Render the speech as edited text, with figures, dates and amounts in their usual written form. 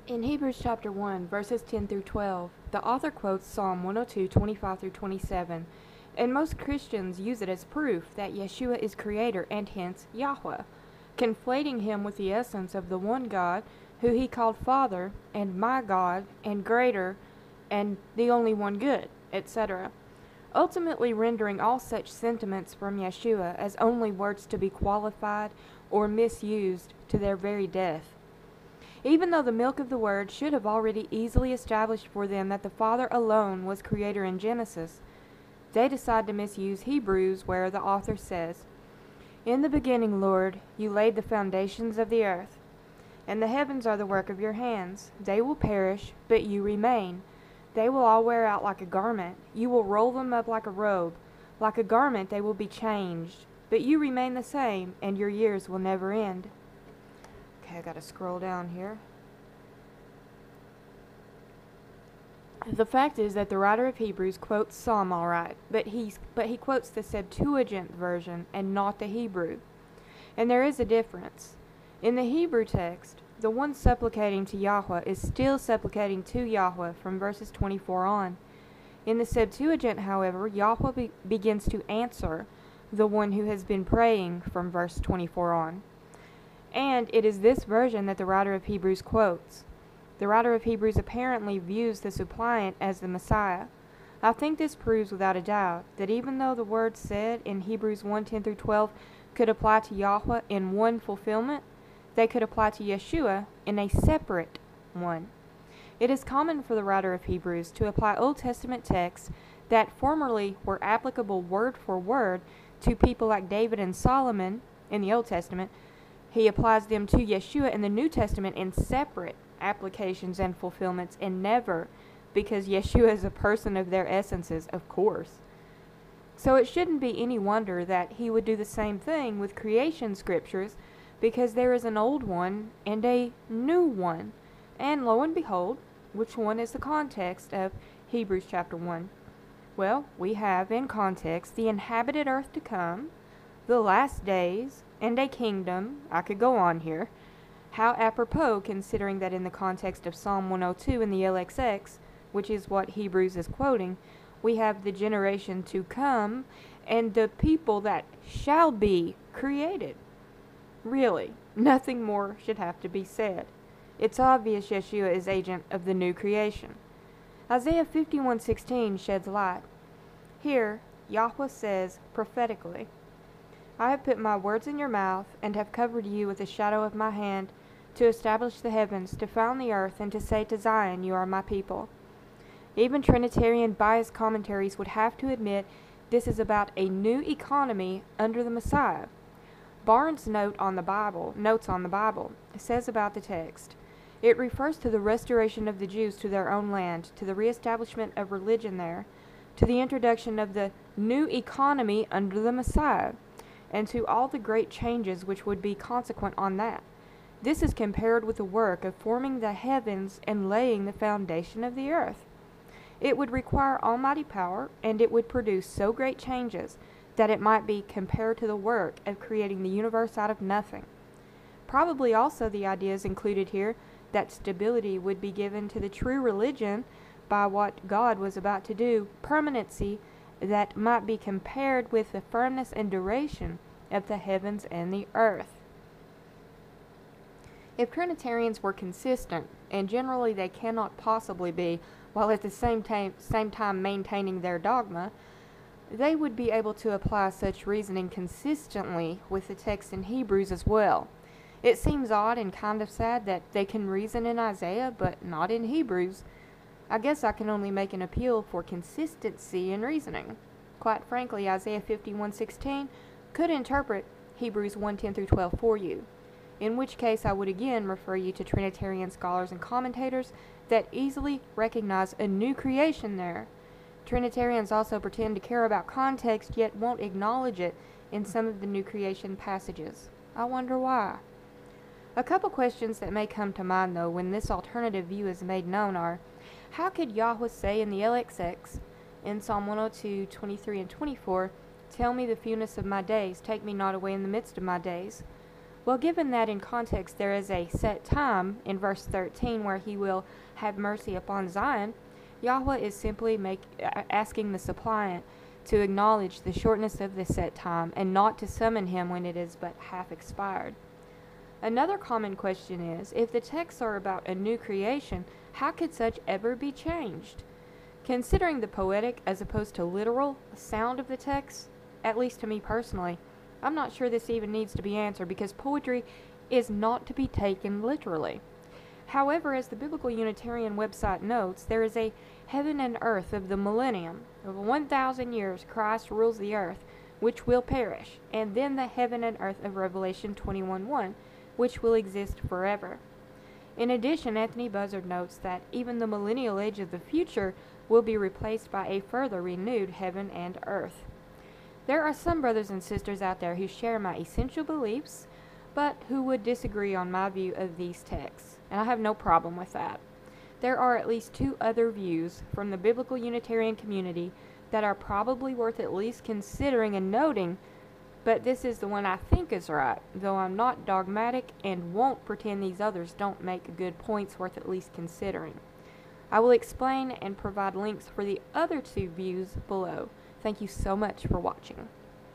In Hebrews chapter 1, verses 10 through 12, the author quotes Psalm 102, 25 through 27, and most Christians use it as proof that Yeshua is creator and hence Yahweh, conflating him with the essence of the one God who he called Father and my God and greater and the only one good, etc., ultimately rendering all such sentiments from Yeshua as only words to be qualified or misused to their very death. Even though the milk of the Word should have already easily established for them that the Father alone was creator in Genesis, they decide to misuse Hebrews where the author says, "In the beginning, Lord, you laid the foundations of the earth, and the heavens are the work of your hands. They will perish, but you remain. They will all wear out like a garment. You will roll them up like a robe. Like a garment they will be changed, but you remain the same, and your years will never end." Okay, I gotta scroll down here. The fact is that the writer of Hebrews quotes Psalm all right, but he quotes the Septuagint version and not the Hebrew. And there is a difference. In the Hebrew text, the one supplicating to Yahweh is still supplicating to Yahweh from verses 24 on. In the Septuagint, however, Yahweh begins to answer the one who has been praying from verse 24 on. And it is this version that the writer of Hebrews quotes. The writer of Hebrews apparently views the suppliant as the Messiah. I think this proves without a doubt that even though the words said in Hebrews 1:10 through 12 could apply to Yahweh in one fulfillment, they could apply to Yeshua in a separate one. It is common for the writer of Hebrews to apply Old Testament texts that formerly were applicable word for word to people like David and Solomon in the Old Testament. He applies them to Yeshua in the New Testament in separate applications and fulfillments, and never because Yeshua is a person of their essences, of course. So it shouldn't be any wonder that he would do the same thing with creation scriptures, because there is an old one and a new one. And lo and behold, which one is the context of Hebrews chapter 1? Well, we have in context the inhabited earth to come, the last days, and a kingdom. I could go on here. How apropos, considering that in the context of Psalm 102 in the LXX, which is what Hebrews is quoting, we have the generation to come and the people that shall be created. Really, nothing more should have to be said. It's obvious Yeshua is agent of the new creation. Isaiah 51:16 sheds light. Here, Yahweh says prophetically, "I have put my words in your mouth, and have covered you with the shadow of my hand, to establish the heavens, to found the earth, and to say to Zion, you are my people." Even Trinitarian biased commentaries would have to admit this is about a new economy under the Messiah. Barnes' notes on the Bible, says about the text, it refers to the restoration of the Jews to their own land, to the reestablishment of religion there, to the introduction of the new economy under the Messiah, and to all the great changes which would be consequent on that. This is compared with the work of forming the heavens and laying the foundation of the earth. It would require almighty power, and it would produce so great changes that it might be compared to the work of creating the universe out of nothing. Probably also the idea is included here that stability would be given to the true religion by what God was about to do, permanency that might be compared with the firmness and duration of the heavens and the earth. If Trinitarians were consistent, and generally they cannot possibly be, while at the same time maintaining their dogma, they would be able to apply such reasoning consistently with the text in Hebrews as well. It seems odd and kind of sad that they can reason in Isaiah, but not in Hebrews. I guess I can only make an appeal for consistency in reasoning. Quite frankly, Isaiah 51:16 could interpret Hebrews 1:10 through 12 for you, in which case I would again refer you to Trinitarian scholars and commentators that easily recognize a new creation there. Trinitarians also pretend to care about context, yet won't acknowledge it in some of the new creation passages. I wonder why. A couple questions that may come to mind, though, when this alternative view is made known are, how could Yahweh say in the LXX, in Psalm 102, 23 and 24, "Tell me the fewness of my days, take me not away in the midst of my days"? Well, given that in context there is a set time in verse 13 where he will have mercy upon Zion, Yahweh is simply asking the suppliant to acknowledge the shortness of the set time and not to summon him when it is but half expired. Another common question is, if the texts are about a new creation, how could such ever be changed? Considering the poetic as opposed to literal sound of the text, at least to me personally, I'm not sure this even needs to be answered because poetry is not to be taken literally. However, as the Biblical Unitarian website notes, there is a heaven and earth of the millennium. Over 1,000 years, Christ rules the earth, which will perish, and then the heaven and earth of Revelation 21:1, which will exist forever. In addition, Anthony Buzzard notes that even the millennial age of the future will be replaced by a further renewed heaven and earth. There are some brothers and sisters out there who share my essential beliefs, but who would disagree on my view of these texts, and I have no problem with that. There are at least two other views from the Biblical Unitarian community that are probably worth at least considering and noting, but this is the one I think is right, though I'm not dogmatic and won't pretend these others don't make good points worth at least considering. I will explain and provide links for the other two views below. Thank you so much for watching.